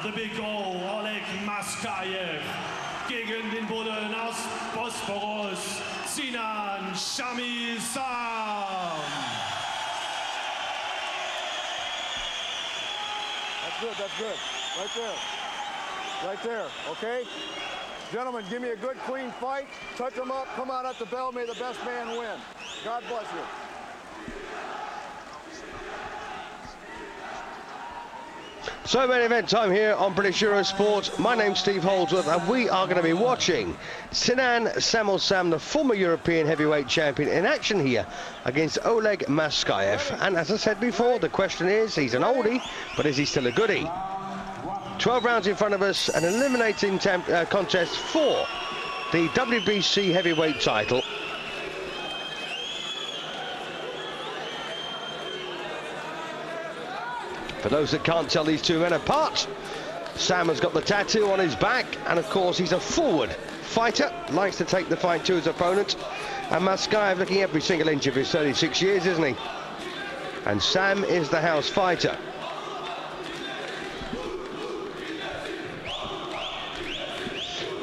the Big O Oleg Maskaev gegen den Bullen aus Bosporus, Sinan Samil Sam. That's good. Right there. Right there, okay? Gentlemen, give me a good, clean fight. Touch them up, come out at the bell, may the best man win. God bless you. So main event time here on British Eurosport. My name's Steve Holdsworth and we are going to be watching Sinan Samil Sam, the former European heavyweight champion, in action here against Oleg Maskaev. And as I said before, the question is, he's an oldie, but is he still a goodie? 12 rounds in front of us, an eliminating contest for the WBC heavyweight title. For those that can't tell these two men apart, Sam has got the tattoo on his back, and of course he's a forward fighter, likes to take the fight to his opponent. And Maskaev looking every single inch of his 36 years, isn't he? And Sam is the house fighter.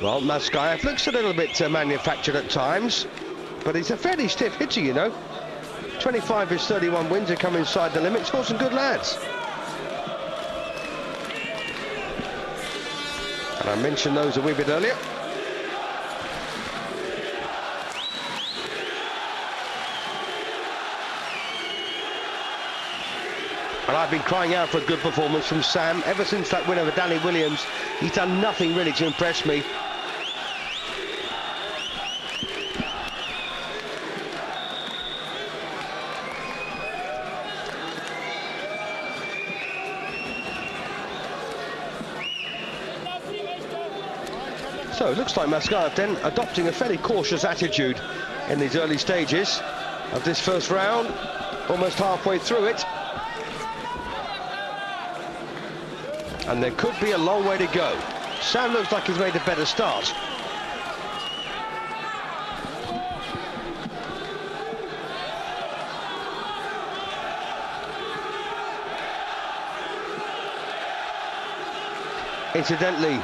Well, Maskaev looks a little bit manufactured at times, but he's a fairly stiff hitter, you know. 25 of his 31 wins have come inside the limits for some good lads. And I mentioned those a wee bit earlier. And I've been crying out for a good performance from Sam ever since that win over Danny Williams. He's done nothing really to impress me. So it looks like Maskaev then adopting a fairly cautious attitude in these early stages of this first round, almost halfway through it. And there could be a long way to go. Sam looks like he's made a better start. Incidentally,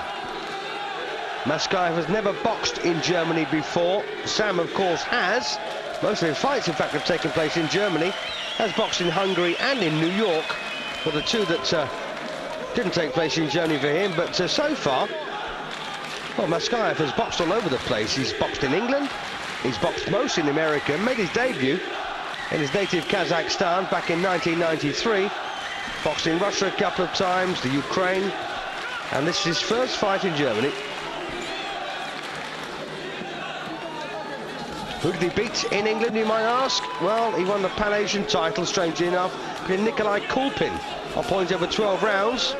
Maskaev has never boxed in Germany before. Sam, of course, has. Most of his fights, in fact, have taken place in Germany. Has boxed in Hungary and in New York, for the two that didn't take place in Germany for him. But so far, well, Maskaev has boxed all over the place. He's boxed in England, he's boxed most in America, made his debut in his native Kazakhstan back in 1993. Boxed in Russia a couple of times, the Ukraine, and this is his first fight in Germany. Who did he beat in England, you might ask? Well, he won the Pan-Asian title, strangely enough, in Nikolai Kulpin on points over 12 rounds.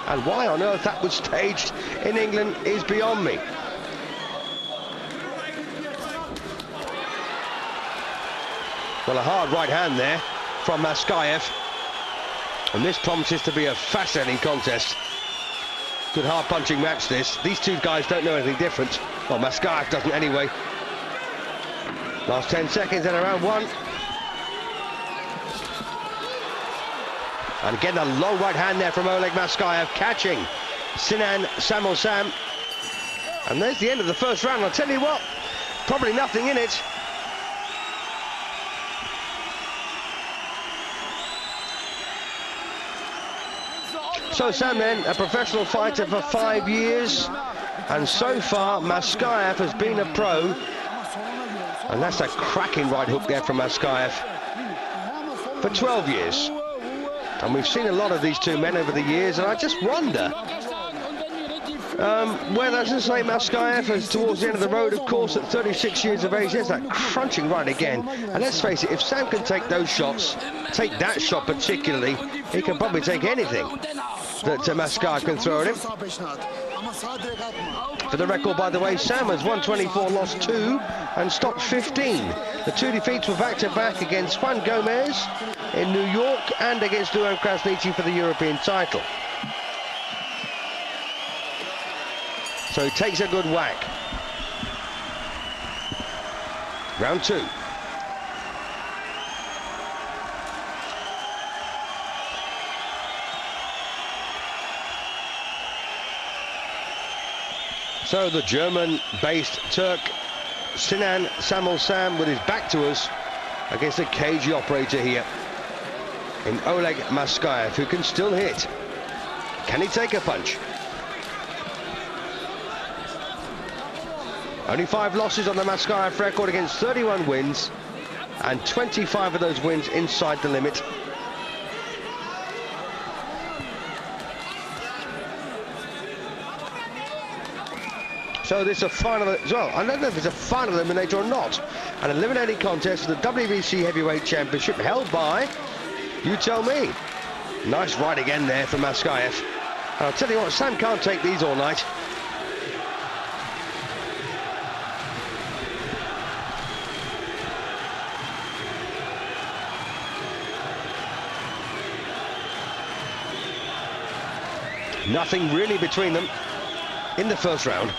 And why on earth that was staged in England is beyond me. Well, a hard right hand there from Maskaev. And this promises to be a fascinating contest. Good hard-punching match, this. These two guys don't know anything different. Well, Maskaev doesn't anyway. Last 10 seconds in round one. And again, a long right hand there from Oleg Maskaev, catching Sinan Samil Sam. And there's the end of the first round. I'll tell you what, probably nothing in it. So Sam then, a professional fighter for 5 years. And so far, Maskaev has been a pro. And that's a cracking right hook there from Maskaev for 12 years. And we've seen a lot of these two men over the years, and I just wonder whether, as I say, Maskaev is towards the end of the road, of course, at 36 years of age. There's that crunching right again. And let's face it, if Sam can take those shots, take that shot particularly, he can probably take anything that Maskaev can throw at him. For the record, by the way, Sam has won 24, lost 2, and stopped 15. The two defeats were back-to-back against Juan Gomez in New York and against Duo Krasniqi for the European title. So he takes a good whack. Round 2. So the German-based Turk Sinan Samil Sam with his back to us against a cagey operator here in Oleg Maskaev, who can still hit. Can he take a punch? Only 5 losses on the Maskaev record against 31 wins, and 25 of those wins inside the limit. So this is a final as well. I don't know if it's a final eliminator or not. An eliminating contest for the WBC Heavyweight Championship held by, you tell me. Nice right again there from Maskaev. And I'll tell you what, Sam can't take these all night. Nothing really between them in the first round.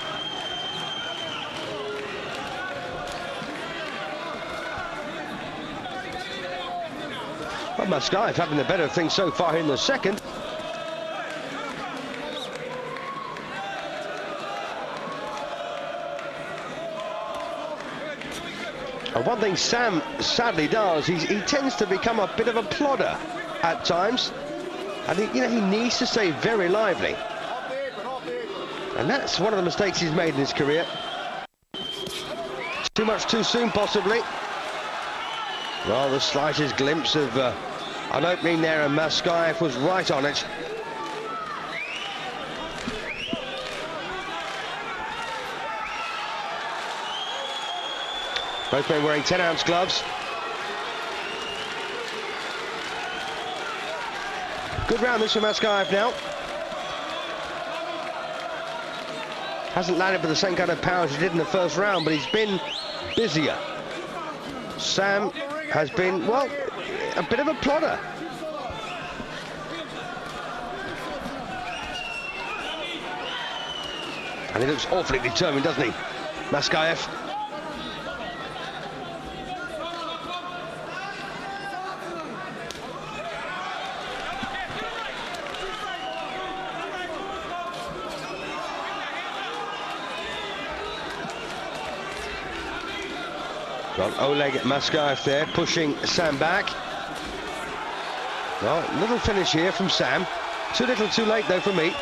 Well, Maskaev having the better thing so far in the second. And one thing Sam sadly does, he tends to become a bit of a plodder at times. And he needs to stay very lively. And that's one of the mistakes he's made in his career. Too much too soon, possibly. Well, the slightest glimpse of an opening there, and Maskaev was right on it. Both men wearing 10-ounce gloves. Good round this for Maskaev now. Hasn't landed with the same kind of power as he did in the first round, but he's been busier. Sam has been, well, a bit of a plodder. And he looks awfully determined, doesn't he, Maskaev? Got Oleg Maskaev there, pushing Sam back. Well, little finish here from Sam. Too little, too late, though, for me.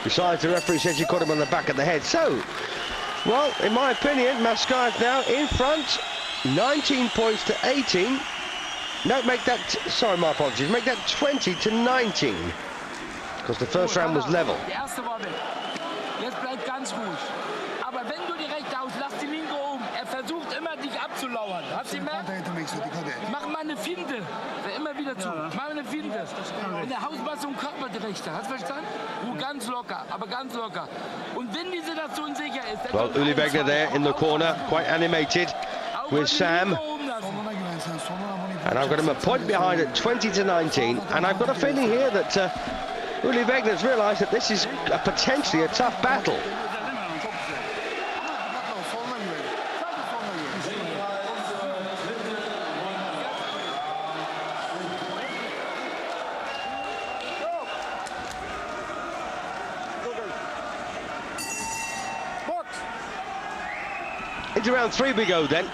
Besides, the referee says you caught him on the back of the head. So, well, in my opinion, Maskaev now in front, 19 points to 18. No, make that, sorry, my apologies, make that 20 to 19. Because the first round was level. Jetzt bleib ganz ruhig. Aber wenn du die rechte aus, lass die linke oben. Versucht immer, dich abzulauern. Hast du gemerkt? Mach mal eine Finte. Immer wieder zu. Mach mal eine Finte. Und der Haus macht so einen Körper, die rechte. Hast du verstanden? Ganz locker, aber ganz locker. Und wenn die Situation sicher ist... Well, Uli Wegner there in the corner, quite animated with Sam. And I've got him a point behind at 20 to 19. And I've got a feeling here that Uli Wegner's realised that this is potentially a tough battle. Into round 3 we go then.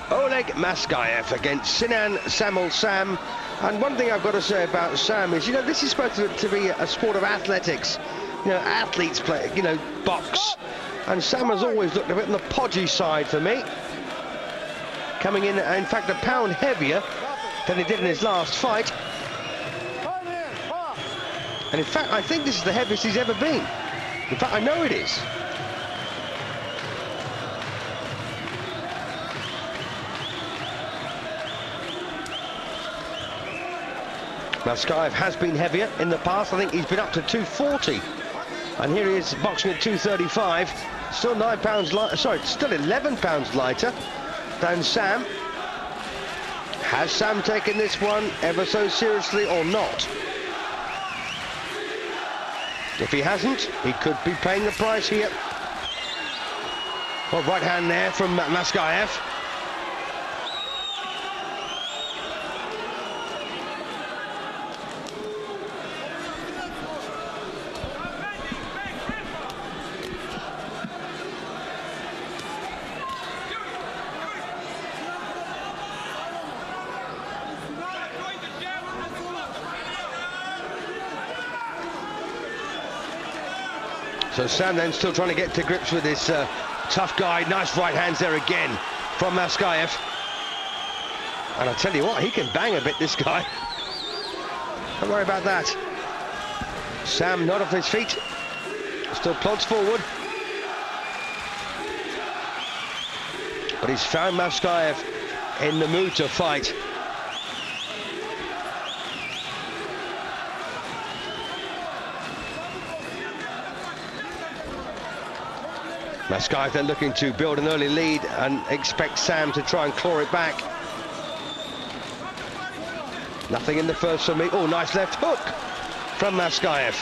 Oleg Maskaev against Sinan Samil Sam. And one thing I've got to say about Sam is, this is supposed to be a sport of athletics. Athletes play, box. And Sam has always looked a bit on the podgy side for me. Coming in fact, a pound heavier than he did in his last fight. And in fact, I think this is the heaviest he's ever been. In fact, I know it is. Maskaev has been heavier in the past. I think he's been up to 240. And here he is boxing at 235. Still 9 pounds lighter, sorry, still 11 pounds lighter than Sam. Has Sam taken this one ever so seriously or not? If he hasn't, he could be paying the price here. Well, right hand there from Maskaev. So Sam then still trying to get to grips with this tough guy. Nice right hands there again from Maskaev. And I tell you what, he can bang a bit, this guy. Don't worry about that. Sam not off his feet. Still plods forward. But he's found Maskaev in the mood to fight. Maskaev then looking to build an early lead and expect Sam to try and claw it back. Nothing in the first for me. Oh, nice left hook from Maskaev.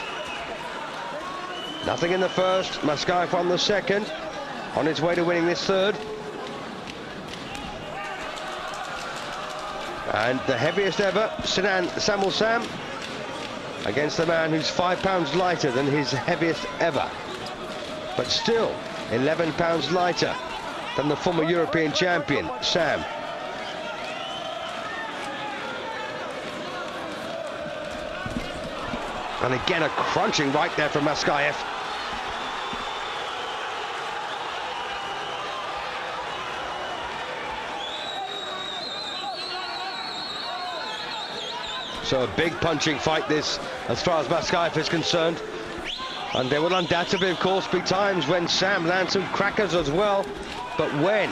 Nothing in the first. Maskaev won the second. On his way to winning this third. And the heaviest ever, Sinan Samil Sam, against the man who's 5 pounds lighter than his heaviest ever. But still 11 pounds lighter than the former European champion, Sam. And again, a crunching right there from Maskaev. So a big punching fight this, as far as Maskaev is concerned. And there will undoubtedly, of course, be times when Sam lands some crackers as well. But when?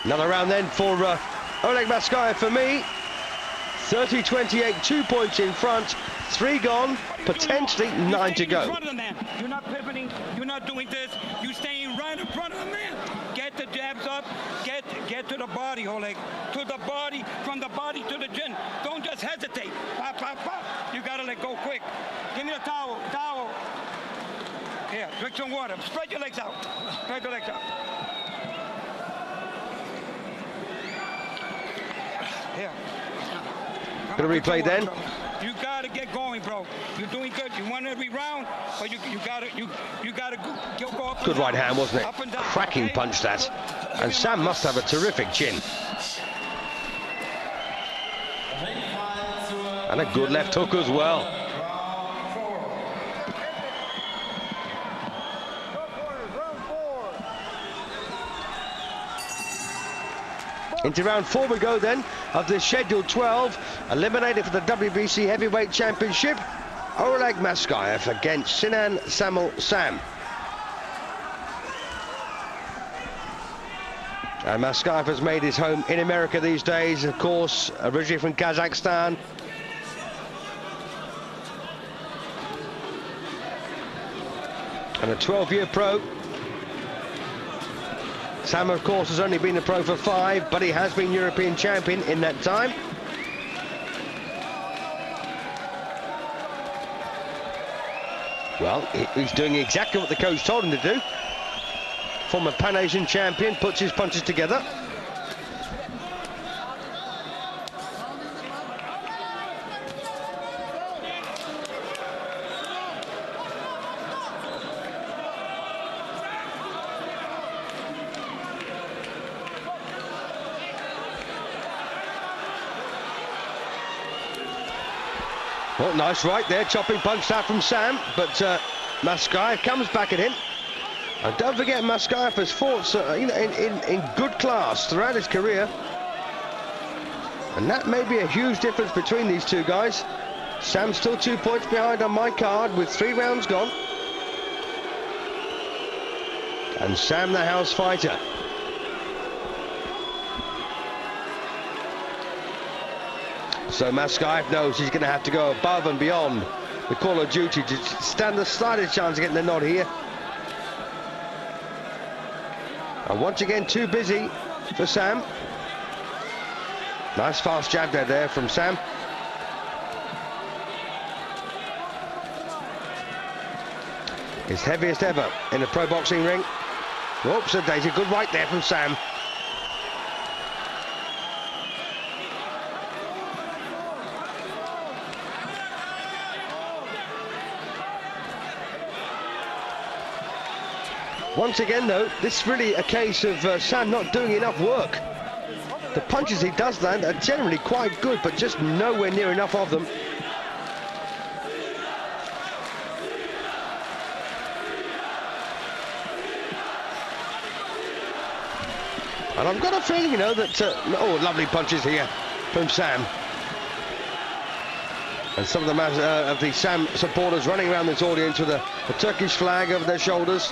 Another round then for Oleg Maskaev for me. 30-28, 2 points in front, 3 gone, potentially 9 to go. You're not pivoting, you're not doing this, you're staying right in front of the man. Get the jabs up, get to the body, Oleg. To the body, from the body to the chin. Don't just hesitate. Pop, pop, pop. You gotta let go quick. Give me the towel. Here, drink some water. Spread your legs out. Spread your legs out. Here. Gonna replay then. You gotta get going, bro. You're doing good. You won every round, but you gotta go up. Good right hand, wasn't it? Up and down, Cracking okay? punch that. And Sam must have a terrific chin. And a good left hook as well. Into round 4 we go then, of this scheduled 12, eliminated for the WBC Heavyweight Championship, Oleg Maskaev against Sinan Samil Sam. And Maskaev has made his home in America these days, of course, originally from Kazakhstan. And a 12-year pro. Sam, of course, has only been a pro for 5, but he has been European champion in that time. Well, he's doing exactly what the coach told him to do. Former Pan-Asian champion, puts his punches together. Well, nice right there, chopping punch out from Sam, but Maskaev comes back at him. And don't forget, Maskaev has fought in good class throughout his career. And that may be a huge difference between these two guys. Sam's still 2 points behind on my card with 3 rounds gone. And Sam, the house fighter. So Maskaev knows he's going to have to go above and beyond the call of duty to stand the slightest chance of getting the nod here. And once again, too busy for Sam. Nice fast jab there from Sam. His heaviest ever in a pro boxing ring. Oops, a daisy, good right there from Sam. Once again, though, this is really a case of Sam not doing enough work. The punches he does land are generally quite good, but just nowhere near enough of them. And I've got a feeling, you know, that... oh, lovely punches here from Sam. And some of the Sam supporters running around this audience with a Turkish flag over their shoulders.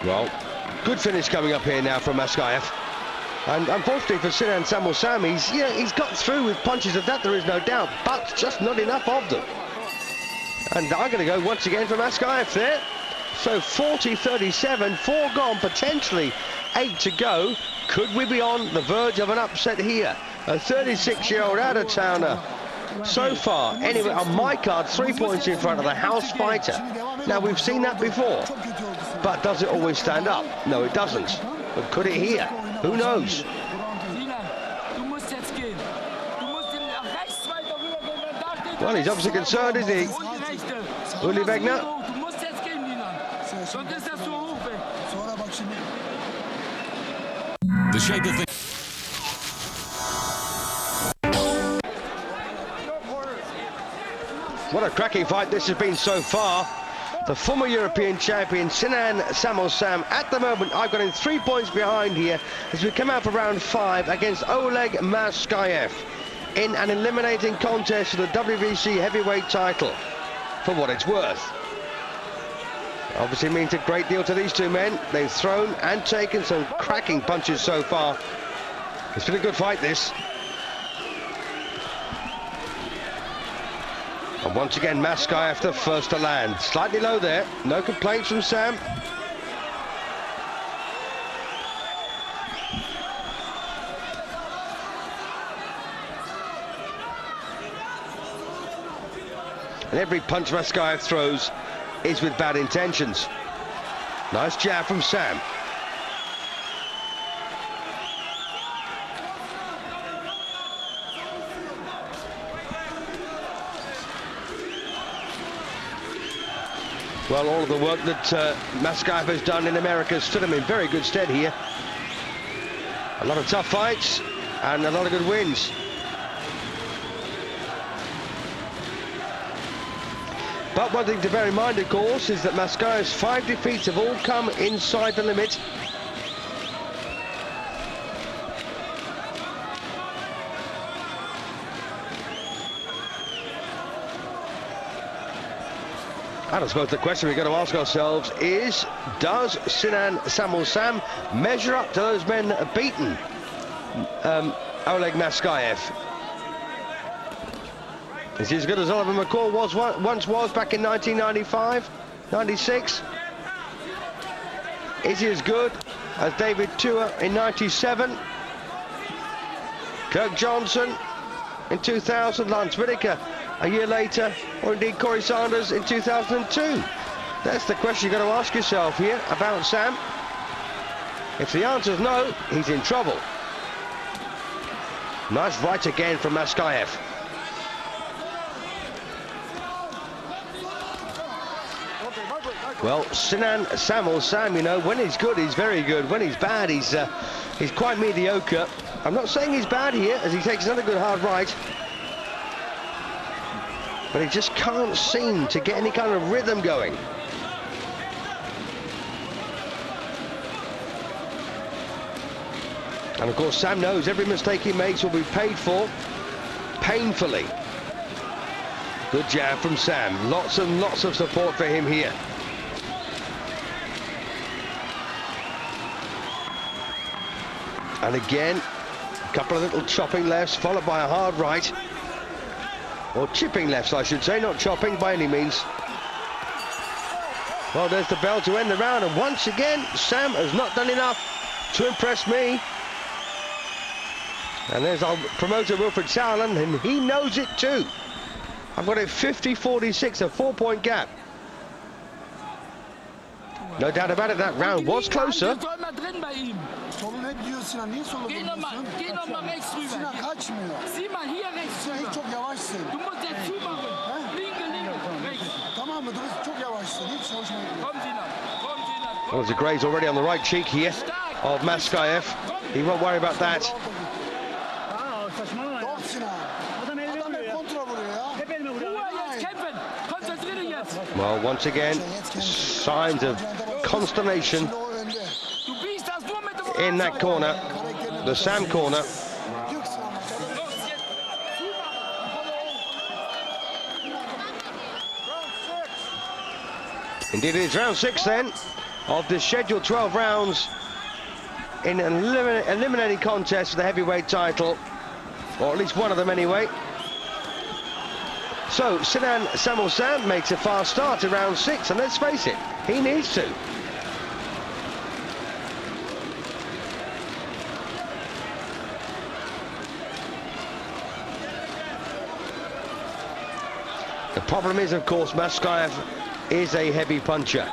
Well, good finish coming up here now from Maskaev. And unfortunately for Sinan Samil Sam, he's got through with punches of that, there is no doubt, but just not enough of them. And I'm going to go once again for Maskaev there. So 40-37, 4 gone, potentially 8 to go. Could we be on the verge of an upset here? A 36-year-old out-of-towner. So far, anyway, on my card, 3 points in front of the house fighter. Now, we've seen that before, but does it always stand up? No, it doesn't. But could it here? Who knows? Well, he's obviously concerned, isn't he? Uli Wegner. The shape of the... What a cracking fight this has been so far. The former European champion Sinan Samil Sam, at the moment I've got him 3 points behind here as we come out for round 5 against Oleg Maskaev in an eliminating contest for the WBC heavyweight title, for what it's worth. Obviously means a great deal to these two men. They've thrown and taken some cracking punches so far. It's been a good fight, this. And once again, Maskaev the first to land. Slightly low there. No complaints from Sam. And every punch Maskaev throws is with bad intentions. Nice jab from Sam. Well, all of the work that Maskaev has done in America stood him in very good stead here. A lot of tough fights and a lot of good wins. But one thing to bear in mind, of course, is that Maskaev's 5 defeats have all come inside the limit. And I suppose the question we've got to ask ourselves is, does Sinan Samil Sam measure up to those men beaten Oleg Maskaev? Is he as good as Oliver McCall once was back in 1995, 96? Is he as good as David Tua in 97? Kirk Johnson in 2000, Lance Whitaker a year later, or indeed Corey Sanders in 2002? That's the question you've got to ask yourself here about Sam. If the answer is no, he's in trouble. Nice right again from Maskaev. Well, Sinan Samil Sam, you know, when he's good, he's very good. When he's bad, he's quite mediocre. I'm not saying he's bad here, as he takes another good hard right. But he just can't seem to get any kind of rhythm going. And of course, Sam knows every mistake he makes will be paid for painfully. Good jab from Sam. Lots and lots of support for him here. And again, a couple of little chopping lefts, followed by a hard right. Or chipping lefts, I should say, not chopping by any means. Well, there's the bell to end the round, and once again, Sam has not done enough to impress me. And there's our promoter, Wilfred Sauerland, and he knows it too. I've got it 50-46, a 4-point gap. No doubt about it, that round was closer. Geh noch mal rechts rüber. Sieh mal hier rechts rüber. Du musst jetzt zumachen. Well, there's a graze already on the right cheek here of Maskaev. He won't worry about that. Well, once again, signs of consternation in that corner, the Sam corner. Indeed, it is round 6 then of the scheduled 12 rounds in an eliminating contest for the heavyweight title, or at least one of them anyway. So Sinan Samil Sam makes a fast start to round 6, and let's face it, he needs to. The problem is, of course, Maskaev is a heavy puncher.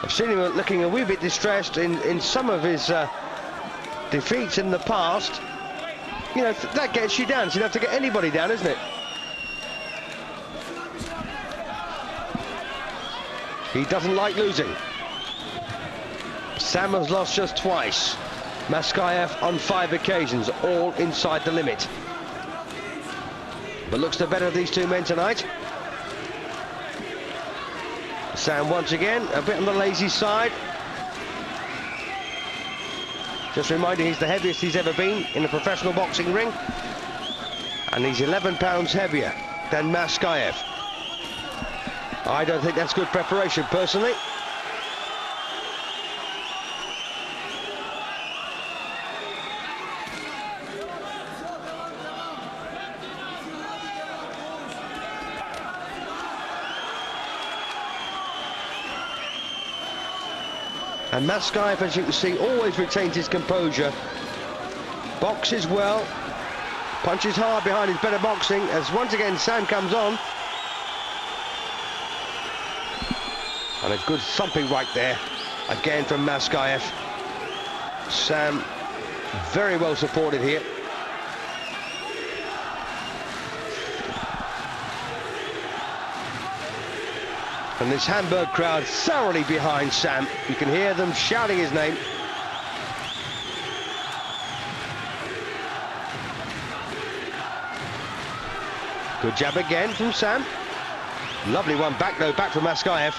I've seen him looking a wee bit distressed in some of his defeats in the past. You know, that gets you down. So you have to get anybody down, isn't it? He doesn't like losing. Sam has lost just twice. Maskaev on 5 occasions, all inside the limit. But looks the better of these two men tonight. Sam once again a bit on the lazy side. Just reminding, he's the heaviest he's ever been in a professional boxing ring, and he's 11 pounds heavier than Maskaev. I don't think that's good preparation, personally. And Maskaev, as you can see, always retains his composure. Boxes well, punches hard behind his better boxing, as once again Sam comes on. And a good thumping right there, again from Maskaev. Sam very well supported here. And this Hamburg crowd thoroughly behind Sam. You can hear them shouting his name. Good jab again from Sam. Lovely one back though, back from Maskaev.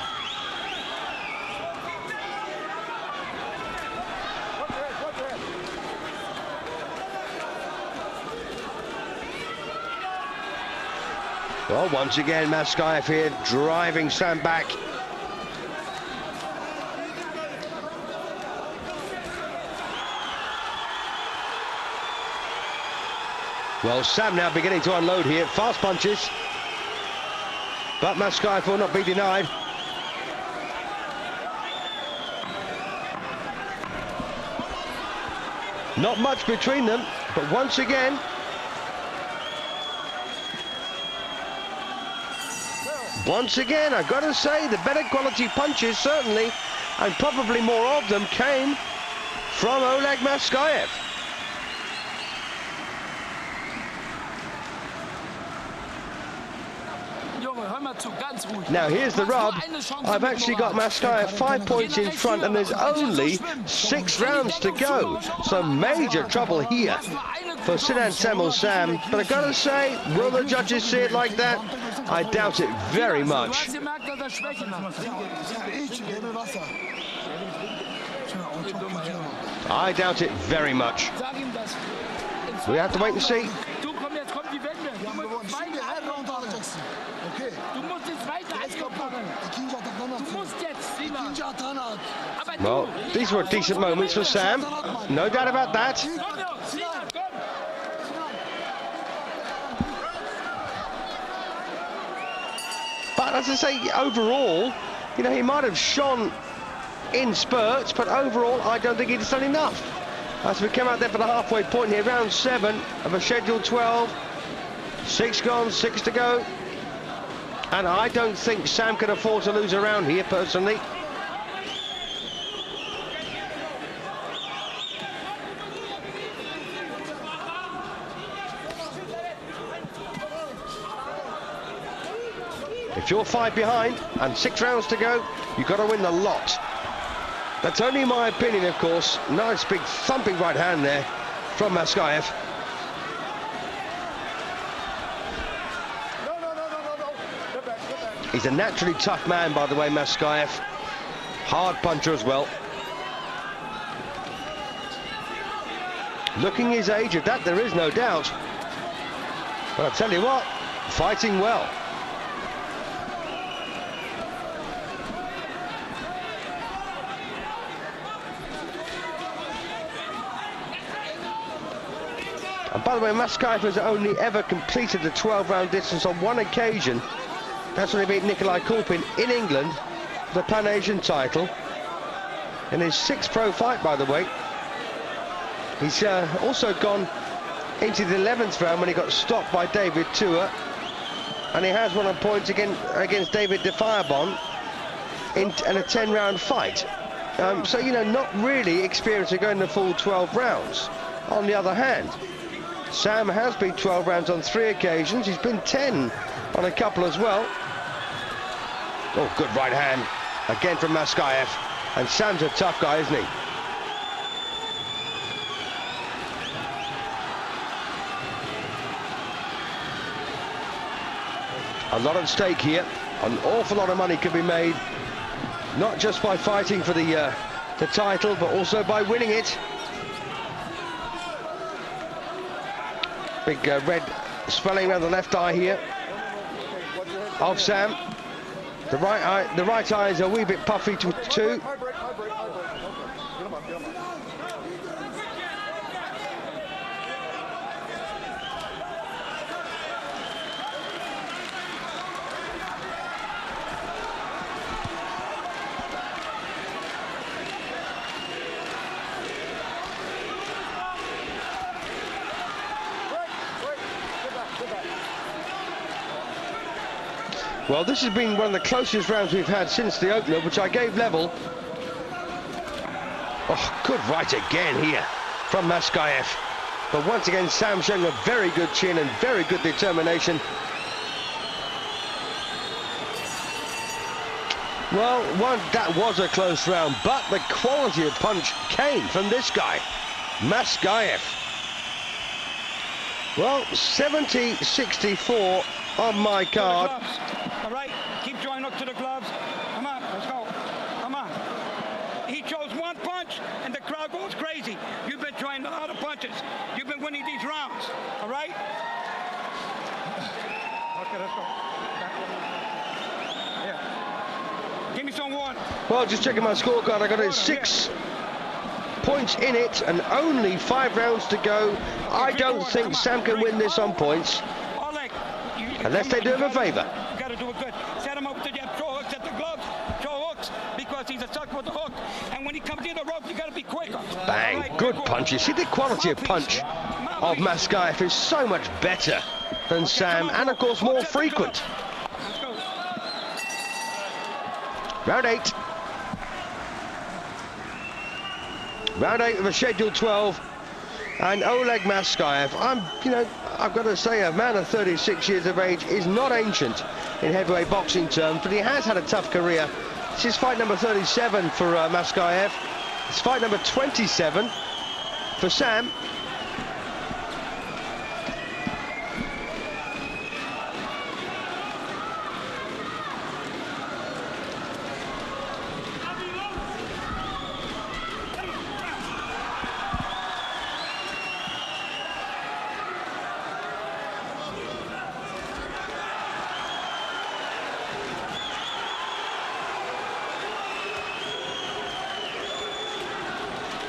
Well, once again, Maskaev here driving Sam back. Well, Sam now beginning to unload here. Fast punches. But Maskaev will not be denied. Not much between them, but once again, I've got to say, the better quality punches, certainly, and probably more of them, came from Oleg Maskaev. Now, here's the rub. I've actually got Maskaev 5 points in front, and there's only 6 rounds to go. So major trouble here for Sinan Samil Sam. But I've got to say, will the judges see it like that? I doubt it very much. I doubt it very much. We have to wait and see. Well, these were decent moments for Sam. No doubt about that. But as I say, overall, you know, he might have shone in spurts, but overall, I don't think he's done enough. As we come out there for the halfway point here, round 7 of a scheduled 12. 6 gone, 6 to go. And I don't think Sam can afford to lose a round here, personally. If you're 5 behind and 6 rounds to go, you've got to win the lot. That's only my opinion, of course. Nice big thumping right hand there from Maskaev. He's a naturally tough man, by the way, Maskaev. Hard puncher as well. Looking his age, of that there is no doubt. But I tell you what, fighting well. And by the way, Maskaev has only ever completed the 12-round distance on one occasion. That's when he beat Nikolai Kulpin in England for the Pan-Asian title. In his 6th pro fight, by the way. He's also gone into the 11th round when he got stopped by David Tua. And he has won on points against David Defirebon in a 10-round fight. So, you know, not really experienced in going the full 12 rounds. On the other hand, Sam has been 12 rounds on 3 occasions. He's been 10 on a couple as well. Oh, good right hand again from Maskaev. And Sam's a tough guy, isn't he? A lot at stake here. An awful lot of money can be made, not just by fighting for the title, but also by winning it. Big red swelling around the left eye here of Sam. The right eye is a wee bit puffy too. Well, this has been one of the closest rounds we've had since the opener, which I gave level. Oh, good right again here from Maskaev. But once again, Sam showing a very good chin and very good determination. Well, that was a close round, but the quality of punch came from this guy, Maskaev. Well, 70-64 on my card. All right, keep joining up to the gloves. Come on, let's go. Come on. He chose one punch, and the crowd goes crazy. You've been trying a lot of punches. You've been winning these rounds, all right? Okay, let's go. Yeah. Give me some water. Well, just checking my scorecard, I got it 6 points in it, and only 5 rounds to go. I don't think Sam can win this on points, unless they do him a favour. You got to do it good. Set him up to get throw hooks at the gloves. Throw hooks, because he's a sucker with the hook. And when he comes in the rope, you got to be quicker. Bang, right, good punch. You see, the quality of punch of Maskaev is so much better than Sam, and of course more frequent. Round 8. Round 8 of the scheduled 12. And Oleg Maskaev, I've got to say, a man of 36 years of age is not ancient in heavyweight boxing terms, but he has had a tough career. This is fight number 37 for Maskaev. It's fight number 27 for Sam.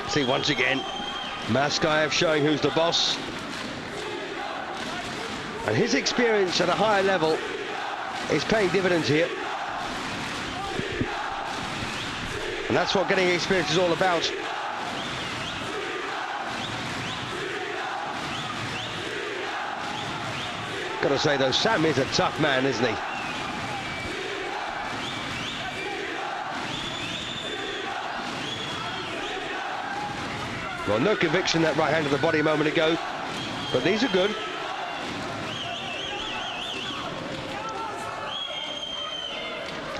See, once again, Maskaev showing who's the boss. And his experience at a higher level is paying dividends here. And that's what getting experience is all about. Gotta say though, Sam is a tough man, isn't he? Well, no conviction that right hand to the body a moment ago, but these are good.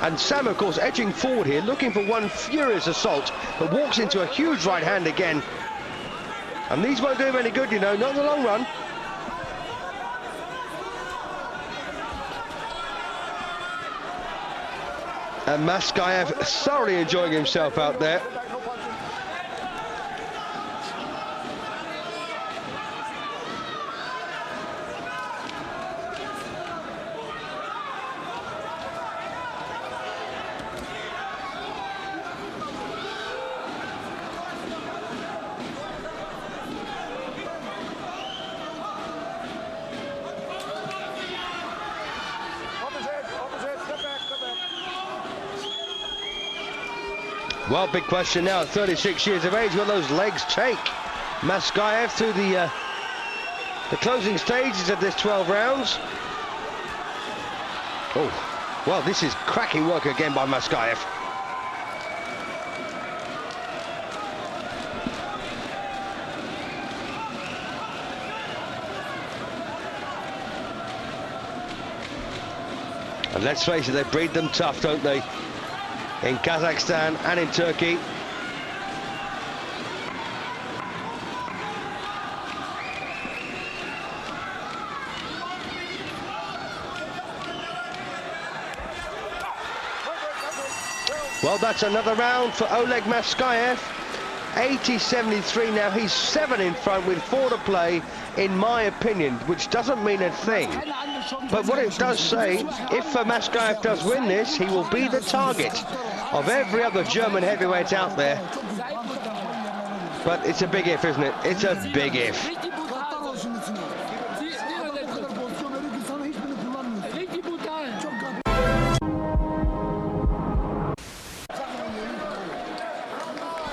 And Sam, of course, edging forward here, looking for one furious assault, but walks into a huge right hand again. And these won't do him any good, you know, not in the long run. And Maskaev thoroughly enjoying himself out there. Well, big question now, at 36 years of age, will those legs take Maskaev through the closing stages of this 12 rounds? Oh, well, this is cracking work again by Maskaev. And let's face it, they breed them tough, don't they? In Kazakhstan and in Turkey. Well, that's another round for Oleg Maskaev. 80-73 now. He's 7 in front with 4 to play, in my opinion, which doesn't mean a thing. But what it does say, if Maskaev does win this, he will be the target of every other German heavyweight out there. But it's a big if, isn't it? It's a big if.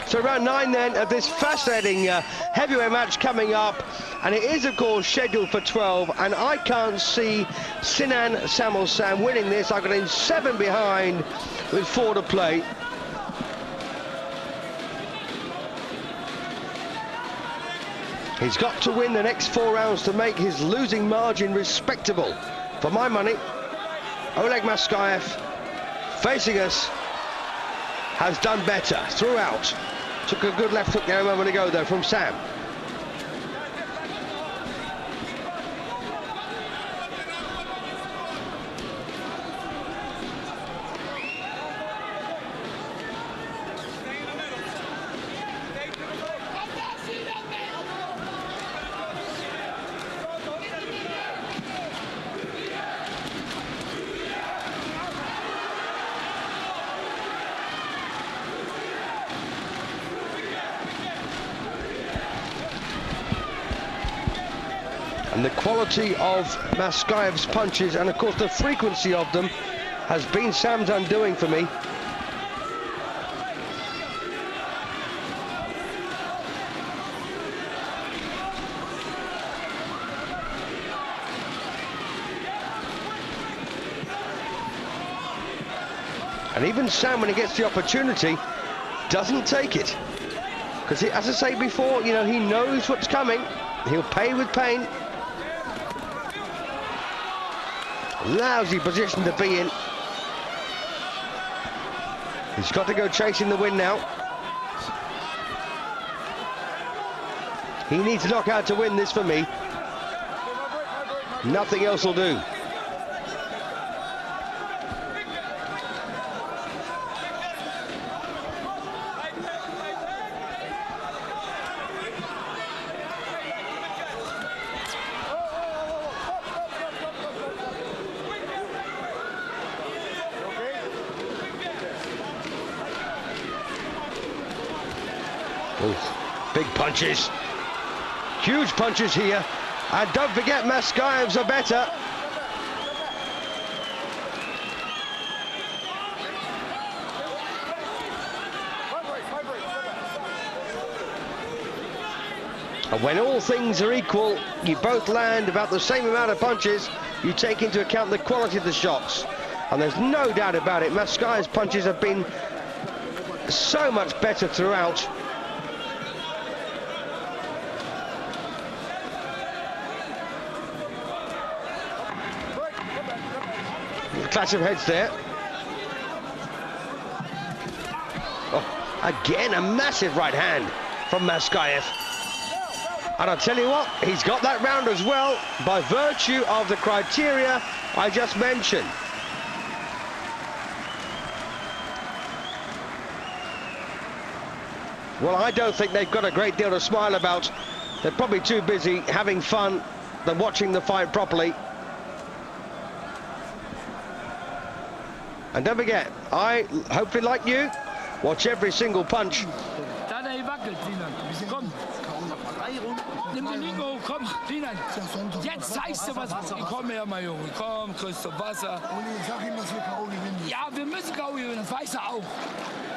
So round 9 then of this fascinating heavyweight match coming up, and it is of course scheduled for 12, and I can't see Sinan Samil Sam winning this. I've got him 7 behind with 4 to play. He's got to win the next 4 rounds to make his losing margin respectable. For my money, Oleg Maskaev, facing us, has done better throughout. Took a good left hook there a moment ago, though, from Sam. And the quality of Maskaev's punches, and of course the frequency of them, has been Sam's undoing for me. And even Sam, when he gets the opportunity, doesn't take it. Because, as I say before, you know, he knows what's coming. He'll pay with pain. Lousy position to be in. He's got to go chasing the win now. He needs a knockout to win this for me. Nothing else will do. Big punches, huge punches here, and don't forget Maskaev's are better. And when all things are equal, you both land about the same amount of punches. You take into account the quality of the shots, and there's no doubt about it, Maskaev's punches have been so much better throughout. Clash of heads there. Again, a massive right hand from Maskaev. And I'll tell you what, he's got that round as well by virtue of the criteria I just mentioned. Well, I don't think they've got a great deal to smile about. They're probably too busy having fun than watching the fight properly. And don't forget, I, hopefully like you, watch every single punch. Nimm den Lingo, komm, Sinan. Jetzt zeigst du was. Komm her, mein Junge. Komm, Christoph, Wasser. Sag ihm, dass wir K.O. gewinnen. Ja, wir müssen K.O. gewinnen, das weiß er auch.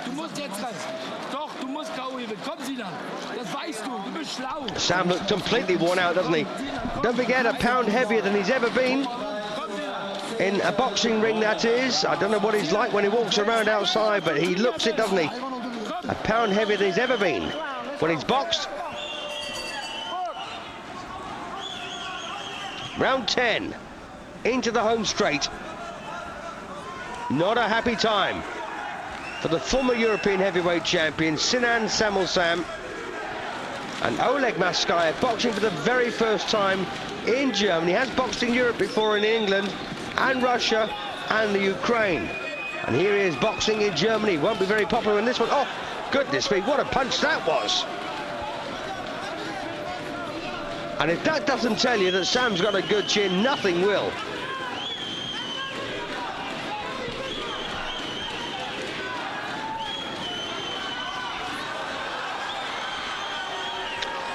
Du musst jetzt rein. Doch, du musst K.O. gewinnen. Komm, Sinan. Das weißt du. Du bist schlau. Sam looks completely worn out, doesn't he? Don't forget, a pound heavier than he's ever been. In a boxing ring, that is. I don't know what he's like when he walks around outside, but he looks it, doesn't he? A pound heavier than he's ever been when he's boxed. Round 10, into the home straight. Not a happy time for the former European heavyweight champion, Sinan Samil Sam, and Oleg Maskaev, boxing for the very first time in Germany. He has boxed in Europe before, in England and Russia and the Ukraine. And here he is boxing in Germany. Won't be very popular in this one. Oh, goodness me, what a punch that was. And if that doesn't tell you that Sam's got a good chin, nothing will.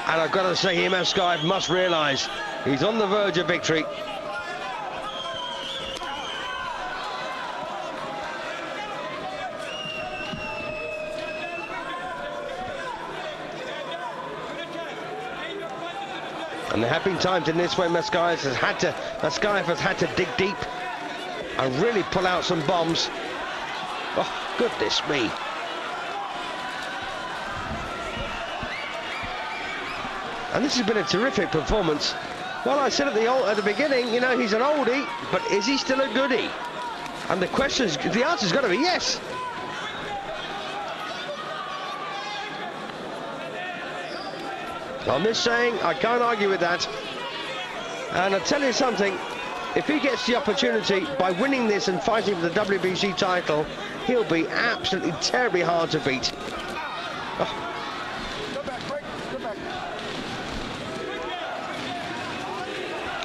And I've got to say here, Maskaev must realise he's on the verge of victory. And there have been times in this way Maskaev has had to dig deep and really pull out some bombs. Oh, goodness me. And this has been a terrific performance. Well, I said at the beginning, you know, he's an oldie, but is he still a goodie? And the answer's got to be yes. I'm just saying, I can't argue with that. And I'll tell you something, if he gets the opportunity by winning this and fighting for the WBC title, he'll be absolutely terribly hard to beat. Oh.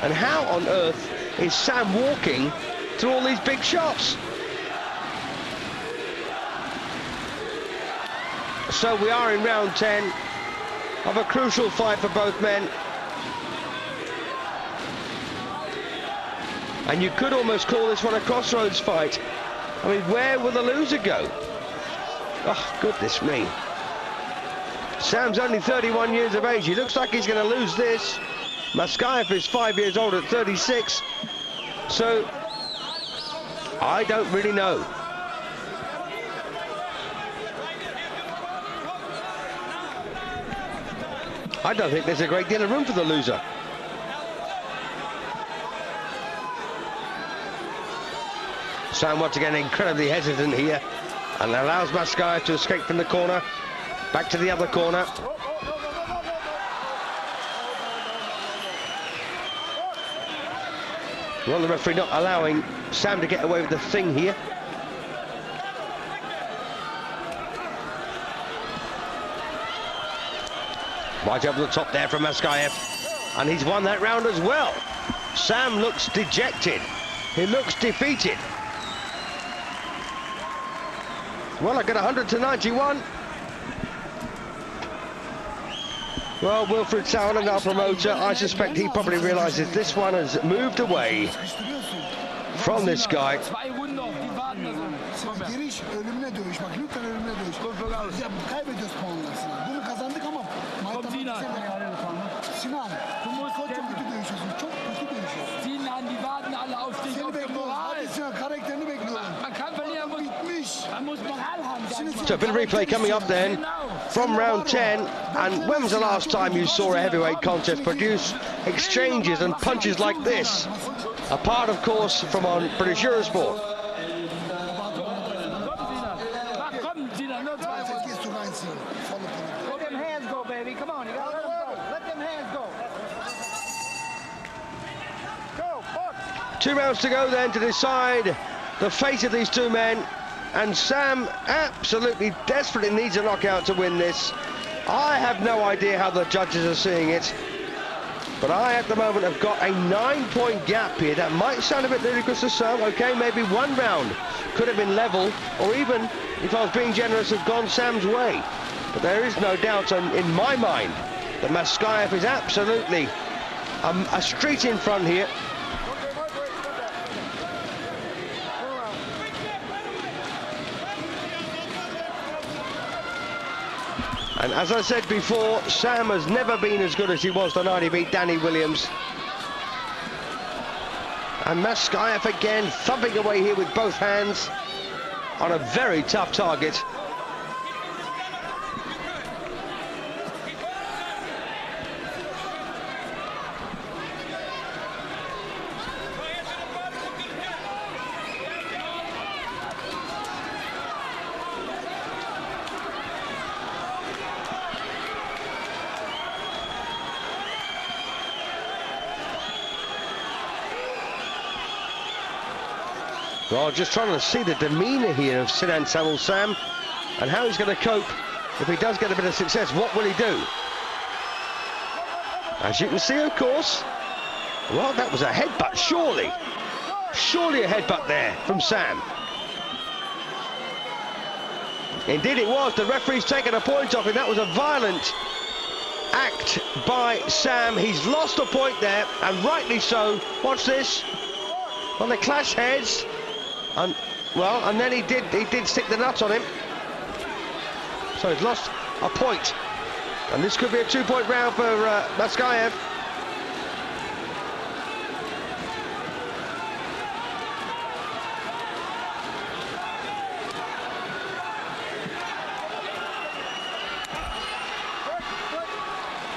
And how on earth is Sam walking through all these big shots? So we are in round 10 of a crucial fight for both men. And you could almost call this one a crossroads fight. I mean, where will the loser go? Oh, goodness me. Sam's only 31 years of age. He looks like he's going to lose this. Maskaev is 5 years old at 36. So, I don't really know. I don't think there's a great deal of room for the loser. Sam once again incredibly hesitant here and allows Maskaev to escape from the corner. Back to the other corner. Well, the referee not allowing Sam to get away with the thing here. Right over the top there from Maskaev, and he's won that round as well. Sam looks dejected. He looks defeated. Well, I got 100-91. Well, Wilfried Sauerland, our promoter, I suspect he probably realises this one has moved away from this guy. So a bit of replay coming up then from round 10. And when was the last time you saw a heavyweight contest produce exchanges and punches like this? Apart, of course, from on British Eurosport. 2 rounds to go then to decide the fate of these two men. And Sam absolutely desperately needs a knockout to win this. I have no idea how the judges are seeing it. But I, at the moment, have got a 9-point gap here. That might sound a bit ludicrous to some. Okay, maybe 1 round could have been level, or even, if I was being generous, have gone Sam's way. But there is no doubt in my mind that Maskaev is absolutely a street in front here. And as I said before, Sam has never been as good as he was the night he beat Danny Williams. And Maskaev again thumping away here with both hands on a very tough target. Well, just trying to see the demeanour here of Sinan Samil Sam and how he's going to cope if he does get a bit of success. What will he do? As you can see, of course, well, that was a headbutt, surely. Surely a headbutt there from Sam. Indeed it was. The referee's taken a point off him. That was a violent act by Sam. He's lost a point there, and rightly so. Watch this. Well, they clash heads. And then he did stick the nut on him. So he's lost a point. And this could be a 2-point round for Maskaev.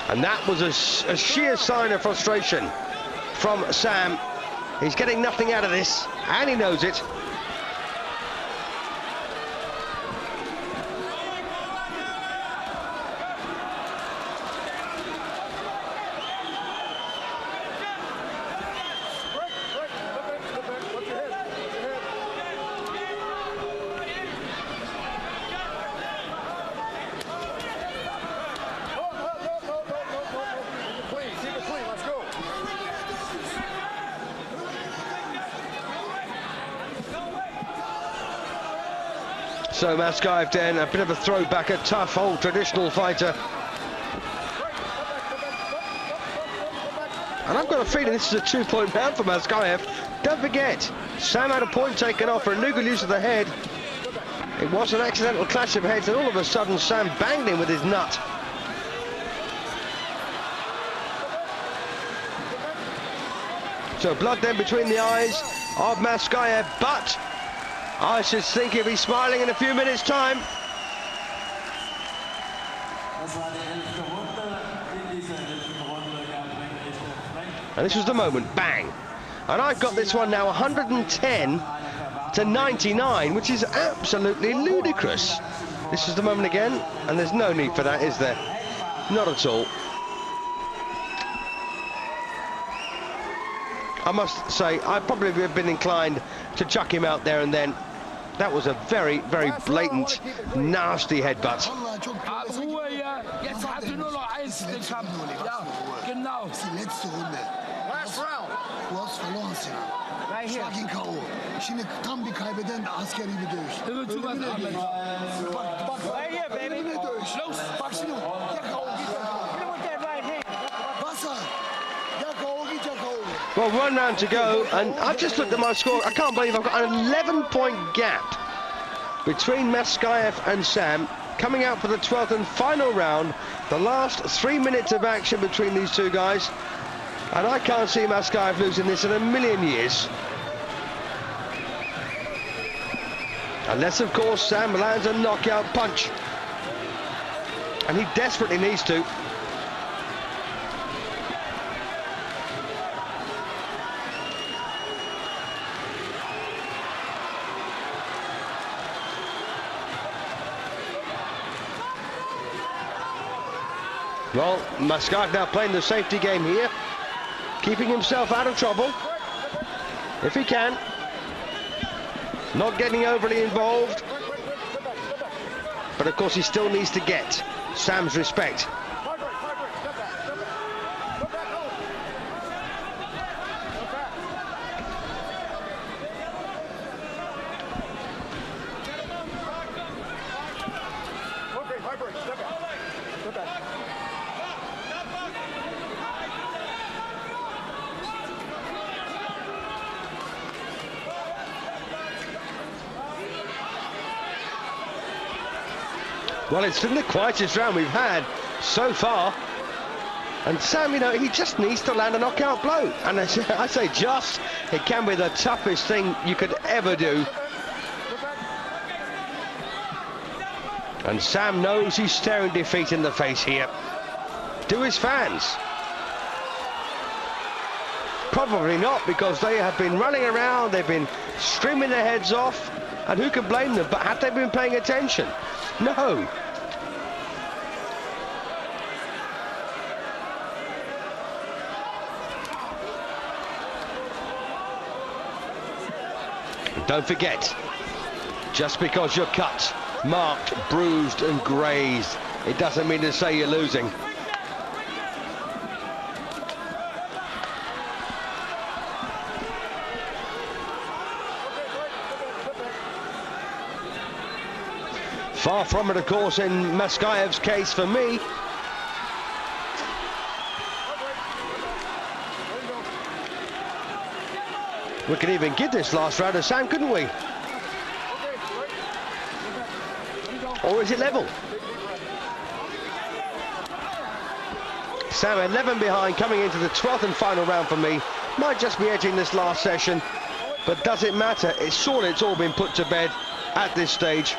And that was a sheer sign of frustration from Sam. He's getting nothing out of this, and he knows it. So Maskaev then, a bit of a throwback, a tough old traditional fighter. And I've got a feeling this is a 2-point round for Maskaev. Don't forget, Sam had a point taken off for a illegal use of the head. It was an accidental clash of heads, and all of a sudden Sam banged him with his nut. So blood then between the eyes of Maskaev, but I should think he'll be smiling in a few minutes' time. And this was the moment, bang. And I've got this one now 110 to 99, which is absolutely ludicrous. This is the moment again, and there's no need for that, is there? Not at all. I must say, I probably have been inclined to chuck him out there and then. That was a very, very blatant, nasty headbutt. Ruhe hier, jetzt hast du nur noch eins den Kampf. Ja, genau. Das ist die letzte Runde. Du hast verloren, Sinan. Schlag ihn K.O. Şimdi tam bir kaybeden askeri bir dövüş. Evet, du warst Ahmed. Bak, öyle dövüş. Bak şimdi, ya K.O. gidecek. Wasser. Ya K.O. gidecek K.O. Well, 1 round to go, and I've just looked at my score. I can't believe I've got an 11-point gap between Maskaev and Sam, coming out for the 12th and final round. The last 3 minutes of action between these two guys, and I can't see Maskaev losing this in a million years. Unless, of course, Sam lands a knockout punch. And he desperately needs to. Well, Maskaev now playing the safety game here, keeping himself out of trouble. if he can. Not getting overly involved. But of course he still needs to get Sam's respect. Well, it's been the quietest round we've had so far. And Sam, you know, he just needs to land a knockout blow. And I say just, it can be the toughest thing you could ever do. And Sam knows he's staring defeat in the face here. Do his fans? Probably not, because they have been running around, they've been screaming their heads off. And who can blame them? But have they been paying attention? No. Don't forget, just because you're cut, marked, bruised and grazed, it doesn't mean to say you're losing. Far from it, of course, in Maskaev's case for me. We could even give this last round to Sam, couldn't we? Or is it level? Sam 11 behind, coming into the 12th and final round for me. Might just be edging this last session, but does it matter? It's surely it's all been put to bed at this stage.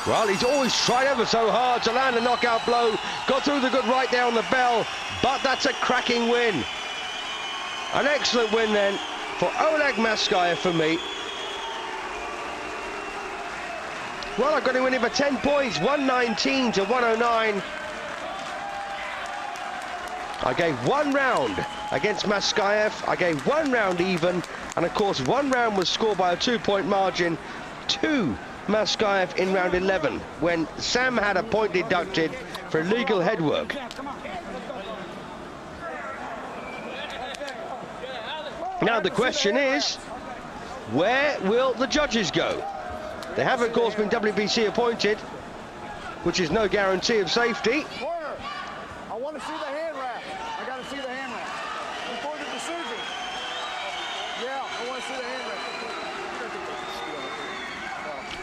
Well, he's always tried ever so hard to land a knockout blow. Got through the good right there on the bell, but that's a cracking win. An excellent win then for Oleg Maskaev for me. Well, I've got him winning for 10 points, 119 to 109. I gave one round against Maskaev. I gave one round even, and of course one round was scored by a 2-point margin to Maskaev in round 11, when Sam had a point deducted for illegal headwork. Now the question is, where will the judges go? They have of course been WBC appointed, which is no guarantee of safety. Corner. I want to see the hand wrap. I got to see the hand wrap before the decision. Yeah, I want to see the hand wrap.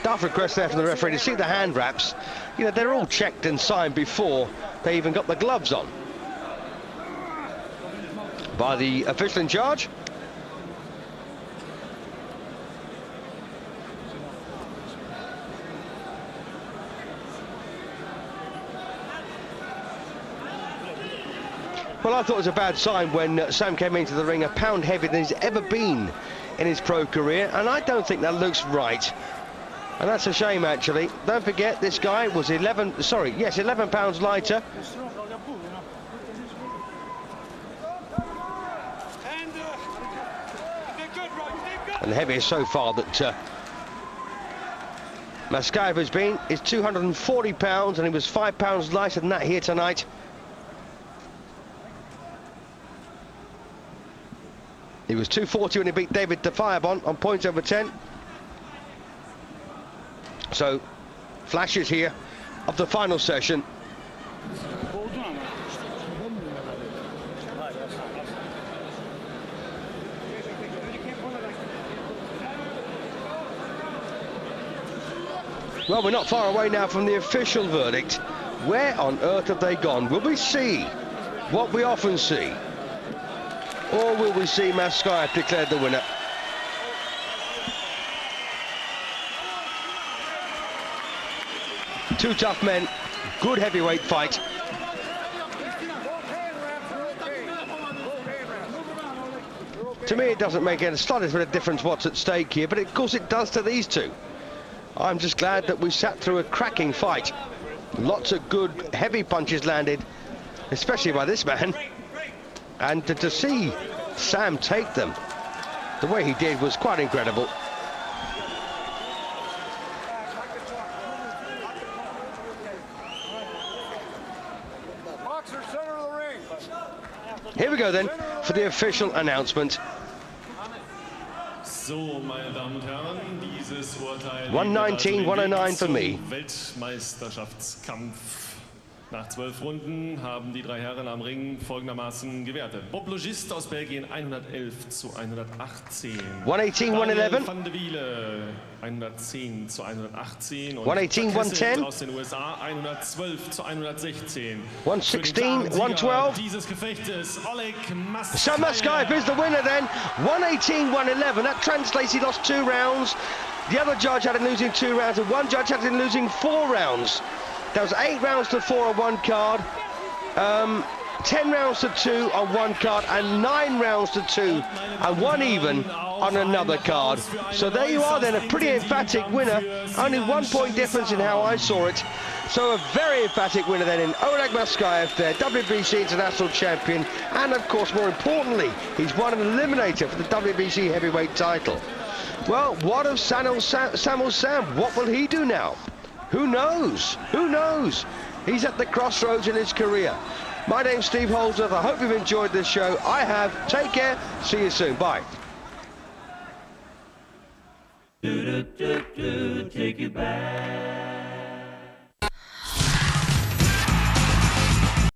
Staff request there from the referee to see the hand wraps. You know, they're all checked and signed before they even got the gloves on by the official in charge. Well, I thought it was a bad sign when Sam came into the ring a pound heavier than he's ever been in his pro career, and I don't think that looks right. And that's a shame, actually. Don't forget, this guy was 11 pounds lighter. And the heaviest so far that Maskaev has been is 240 pounds, and he was 5 pounds lighter than that here tonight. He was 240 when he beat David Defiabon on points over 10. So, flashes here of the final session. Well, we're not far away now from the official verdict. Where on earth have they gone? Will we see what we often see? Or will we see Maskaev declared the winner? Two tough men, good heavyweight fight. To me, it doesn't make any slightest bit of difference what's at stake here, but of course it does to these two. I'm just glad that we sat through a cracking fight. Lots of good heavy punches landed, especially by this man. And to see Sam take them the way he did was quite incredible. Boxer, center of the ring. Here we go then for the official announcement. So, meine Damen und Herren, dieses Urteil 119-109 für mich. Weltmeisterschaftskampf. Nach 12 Runden haben die drei Herren am Ring folgendermaßen gewertet. Bob Logist aus Belgien 111-118. 118-111. Van de Wiele 110-118. 118-110. Aus den USA 112-116. 116-112. Dieses Gefechtes Oleg Maskaev. Sam Maskaev is the winner then. 118-111. That translates he lost 2 rounds. The other judge had him losing 2 rounds, and one judge had him losing 4 rounds. There was 8 rounds to 4 on one card, 10 rounds to 2 on one card, and 9 rounds to 2, and 1 even on another card. So there you are then, a pretty emphatic winner. Only 1 point difference in how I saw it. So a very emphatic winner then in Oleg Maskaev, their WBC International Champion, and of course, more importantly, he's won an eliminator for the WBC heavyweight title. Well, what of Sinan Samil Sam? What will he do now? Who knows? Who knows? He's at the crossroads in his career. My name's Steve Holdsworth. I hope you've enjoyed this show. I have. Take care. See you soon. Bye. Take you back.